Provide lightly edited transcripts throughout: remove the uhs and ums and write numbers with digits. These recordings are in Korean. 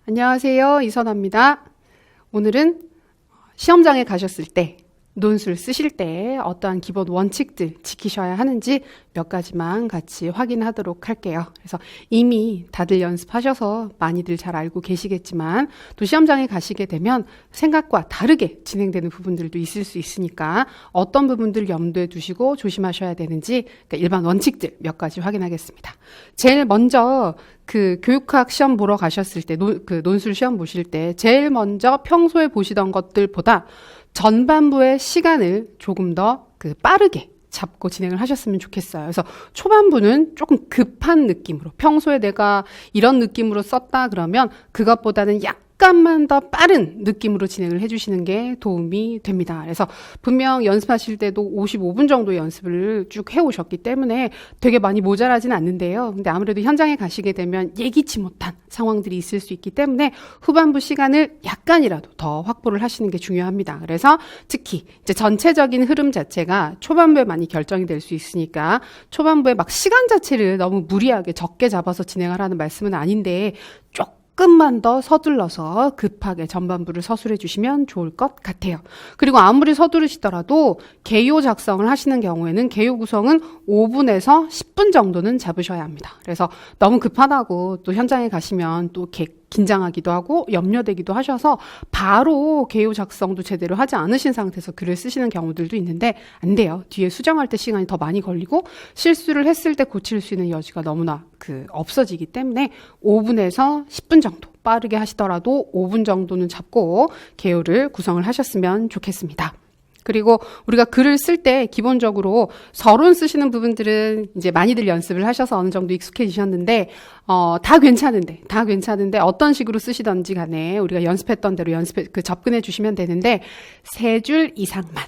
안녕하세요. 이선아입니다. 오늘은 시험장에 가셨을 때, 논술 쓰실 때 어떠한 기본 원칙들 지키셔야 하는지 몇 가지만 같이 확인하도록 할게요. 그래서 이미 다들 연습하셔서 많이들 잘 알고 계시겠지만 또 시험장에 가시게 되면 생각과 다르게 진행되는 부분들도 있을 수 있으니까 어떤 부분들 염두에 두시고 조심하셔야 되는지 그러니까 일반 원칙들 몇 가지 확인하겠습니다. 제일 먼저 그 교육학 시험 보러 가셨을 때, 논술 시험 보실 때 제일 먼저 평소에 보시던 것들보다 전반부의 시간을 조금 더 빠르게 잡고 진행을 하셨으면 좋겠어요. 그래서 초반부는 조금 급한 느낌으로, 평소에 내가 이런 느낌으로 썼다 그러면 그것보다는 약간만 더 빠른 느낌으로 진행을 해주시는 게 도움이 됩니다. 그래서 분명 연습하실 때도 55분 정도 연습을 쭉 해오셨기 때문에 되게 많이 모자라진 않는데요. 근데 아무래도 현장에 가시게 되면 예기치 못한 상황들이 있을 수 있기 때문에 후반부 시간을 약간이라도 더 확보를 하시는 게 중요합니다. 그래서 특히 이제 전체적인 흐름 자체가 초반부에 많이 결정이 될 수 있으니까 초반부에 막 시간 자체를 너무 무리하게 적게 잡아서 진행하라는 말씀은 아닌데 조금만 더 서둘러서 급하게 전반부를 서술해 주시면 좋을 것 같아요. 그리고 아무리 서두르시더라도 개요 작성을 하시는 경우에는 개요 구성은 5분에서 10분 정도는 잡으셔야 합니다. 그래서 너무 급하다고 또 현장에 가시면 또 긴장하기도 하고 염려되기도 하셔서 바로 개요 작성도 제대로 하지 않으신 상태에서 글을 쓰시는 경우들도 있는데 안 돼요. 뒤에 수정할 때 시간이 더 많이 걸리고 실수를 했을 때 고칠 수 있는 여지가 너무나 없어지기 때문에 5분에서 10분 정도 빠르게 하시더라도 5분 정도는 잡고 개요를 구성을 하셨으면 좋겠습니다. 그리고 우리가 글을 쓸 때 기본적으로 서론 쓰시는 부분들은 이제 많이들 연습을 하셔서 어느 정도 익숙해지셨는데 다 괜찮은데 어떤 식으로 쓰시던지 간에 우리가 연습했던 대로 접근해 주시면 되는데 세 줄 이상만.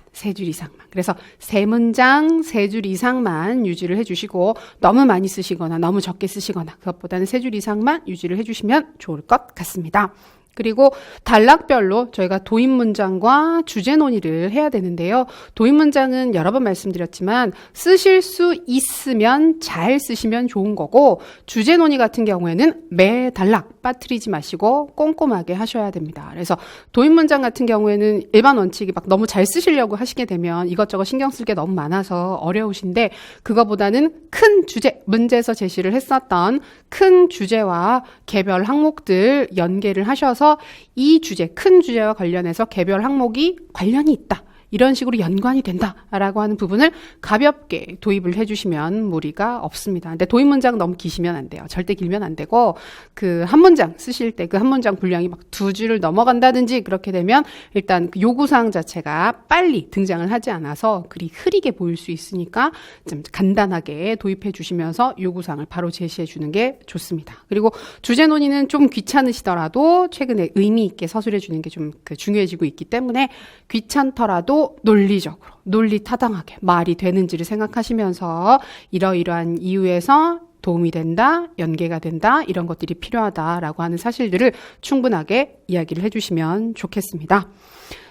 그래서 세 문장, 세 줄 이상만 유지를 해주시고 너무 많이 쓰시거나 너무 적게 쓰시거나 그것보다는 세 줄 이상만 유지를 해주시면 좋을 것 같습니다. 그리고 단락별로 저희가 도입 문장과 주제 논의를 해야 되는데요. 도입 문장은 여러 번 말씀드렸지만 쓰실 수 있으면 잘 쓰시면 좋은 거고 주제 논의 같은 경우에는 매 단락 빠뜨리지 마시고 꼼꼼하게 하셔야 됩니다. 그래서 도입 문장 같은 경우에는 일반 원칙이 막 너무 잘 쓰시려고 하시게 되면 이것저것 신경 쓸 게 너무 많아서 어려우신데 그거보다는 큰 주제, 문제에서 제시를 했었던 큰 주제와 개별 항목들 연계를 하셔서 이 주제, 큰 주제와 관련해서 개별 항목이 관련이 있다. 이런 식으로 연관이 된다라고 하는 부분을 가볍게 도입을 해주시면 무리가 없습니다. 근데 도입 문장 너무 기시면 안 돼요. 절대 길면 안 되고 한 문장 쓰실 때 한 문장 분량이 막 2줄을 넘어간다든지 그렇게 되면 일단 요구사항 자체가 빨리 등장을 하지 않아서 글이 흐리게 보일 수 있으니까 좀 간단하게 도입해 주시면서 요구사항을 바로 제시해 주는 게 좋습니다. 그리고 주제 논의는 좀 귀찮으시더라도 최근에 의미 있게 서술해 주는 게 좀 중요해지고 있기 때문에 귀찮더라도 논리적으로, 논리타당하게 말이 되는지를 생각하시면서 이러이러한 이유에서 도움이 된다, 연계가 된다, 이런 것들이 필요하다라고 하는 사실들을 충분하게 이야기를 해주시면 좋겠습니다.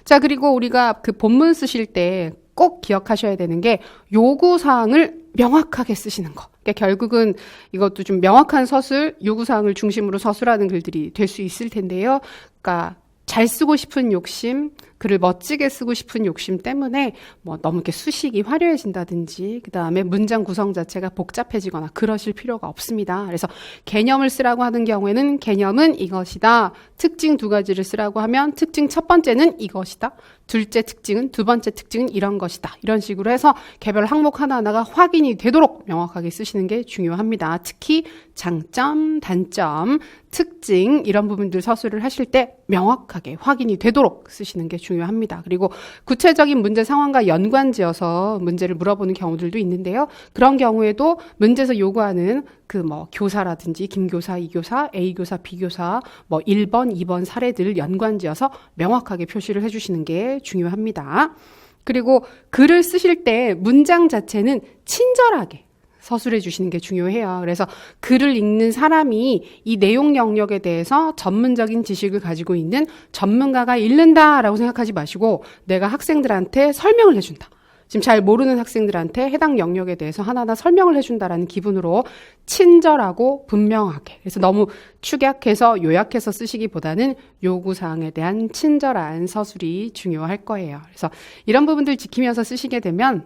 자, 그리고 우리가 본문 쓰실 때 꼭 기억하셔야 되는 게 요구사항을 명확하게 쓰시는 거. 그러니까 결국은 이것도 좀 명확한 서술, 요구사항을 중심으로 서술하는 글들이 될 수 있을 텐데요. 그러니까 잘 쓰고 싶은 욕심, 글을 멋지게 쓰고 싶은 욕심 때문에 너무 이렇게 수식이 화려해진다든지 그다음에 문장 구성 자체가 복잡해지거나 그러실 필요가 없습니다. 그래서 개념을 쓰라고 하는 경우에는 개념은 이것이다. 특징 2가지를 쓰라고 하면 특징 첫 번째는 이것이다. 둘째 특징은 두 번째 특징은 이런 것이다. 이런 식으로 해서 개별 항목 하나하나가 확인이 되도록 명확하게 쓰시는 게 중요합니다. 특히 장점, 단점, 특징 이런 부분들 서술을 하실 때 명확하게 확인이 되도록 쓰시는 게 중요합니다. 그리고 구체적인 문제 상황과 연관지어서 문제를 물어보는 경우들도 있는데요. 그런 경우에도 문제에서 요구하는 교사라든지 김교사, 이교사, A교사, B교사 1번, 2번 사례들을 연관지어서 명확하게 표시를 해주시는 게 중요합니다. 그리고 글을 쓰실 때 문장 자체는 친절하게 서술해 주시는 게 중요해요. 그래서 글을 읽는 사람이 이 내용 영역에 대해서 전문적인 지식을 가지고 있는 전문가가 읽는다라고 생각하지 마시고 내가 학생들한테 설명을 해준다. 지금 잘 모르는 학생들한테 해당 영역에 대해서 하나하나 설명을 해준다라는 기분으로 친절하고 분명하게. 그래서 너무 축약해서 요약해서 쓰시기보다는 요구사항에 대한 친절한 서술이 중요할 거예요. 그래서 이런 부분들 지키면서 쓰시게 되면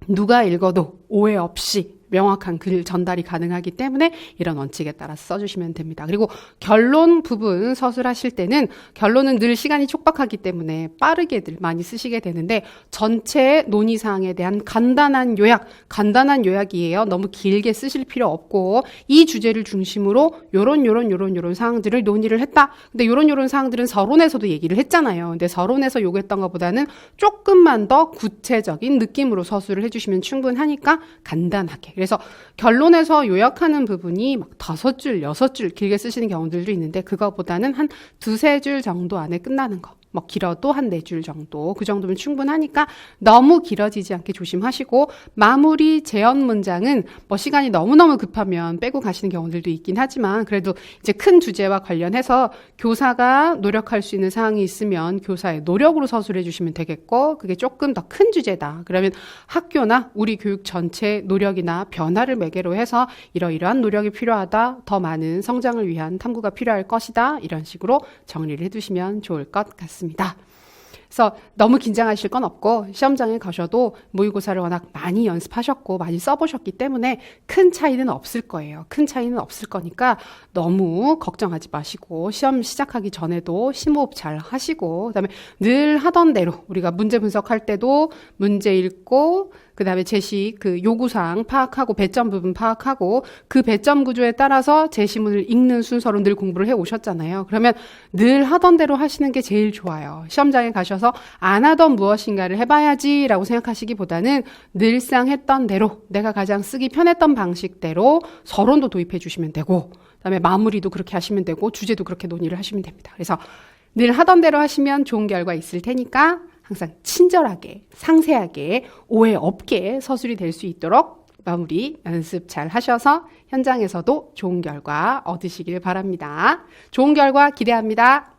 누가 읽어도 오해 없이 명확한 글 전달이 가능하기 때문에 이런 원칙에 따라서 써주시면 됩니다. 그리고 결론 부분 서술하실 때는 결론은 늘 시간이 촉박하기 때문에 빠르게들 많이 쓰시게 되는데 전체 논의사항에 대한 간단한 요약이에요. 너무 길게 쓰실 필요 없고 이 주제를 중심으로 요런 사항들을 논의를 했다. 근데 요런 사항들은 서론에서도 얘기를 했잖아요. 근데 서론에서 요구했던 것보다는 조금만 더 구체적인 느낌으로 서술을 해주시면 충분하니까 간단하게. 그래서 결론에서 요약하는 부분이 막 5줄, 6줄 길게 쓰시는 경우들도 있는데 그거보다는 한 2-3줄 정도 안에 끝나는 거. 뭐 길어도 한 4줄 정도. 그 정도면 충분하니까 너무 길어지지 않게 조심하시고 마무리 제언 문장은 뭐 시간이 너무너무 급하면 빼고 가시는 경우들도 있긴 하지만 그래도 이제 큰 주제와 관련해서 교사가 노력할 수 있는 사항이 있으면 교사의 노력으로 서술해 주시면 되겠고 그게 조금 더 큰 주제다. 그러면 학교나 우리 교육 전체 노력이나 변화를 매개로 해서 이러이러한 노력이 필요하다. 더 많은 성장을 위한 탐구가 필요할 것이다. 이런 식으로 정리를 해두시면 좋을 것 같습니다. 그래서 너무 긴장하실 건 없고 시험장에 가셔도 모의고사를 워낙 많이 연습하셨고 많이 써보셨기 때문에 큰 차이는 없을 거예요. 큰 차이는 없을 거니까 너무 걱정하지 마시고 시험 시작하기 전에도 심호흡 잘 하시고 그다음에 늘 하던 대로 우리가 문제 분석할 때도 문제 읽고 그다음에 제시 그 요구사항 파악하고 배점 부분 파악하고 그 배점 구조에 따라서 제시문을 읽는 순서로 늘 공부를 해 오셨잖아요. 그러면 늘 하던 대로 하시는 게 제일 좋아요. 시험장에 가셔서 안 하던 무엇인가를 해봐야지라고 생각하시기보다는 늘상 했던 대로 내가 가장 쓰기 편했던 방식대로 서론도 도입해 주시면 되고 그다음에 마무리도 그렇게 하시면 되고 주제도 그렇게 논의를 하시면 됩니다. 그래서 늘 하던 대로 하시면 좋은 결과 있을 테니까 항상 친절하게, 상세하게, 오해 없게 서술이 될 수 있도록 마무리 연습 잘 하셔서 현장에서도 좋은 결과 얻으시길 바랍니다. 좋은 결과 기대합니다.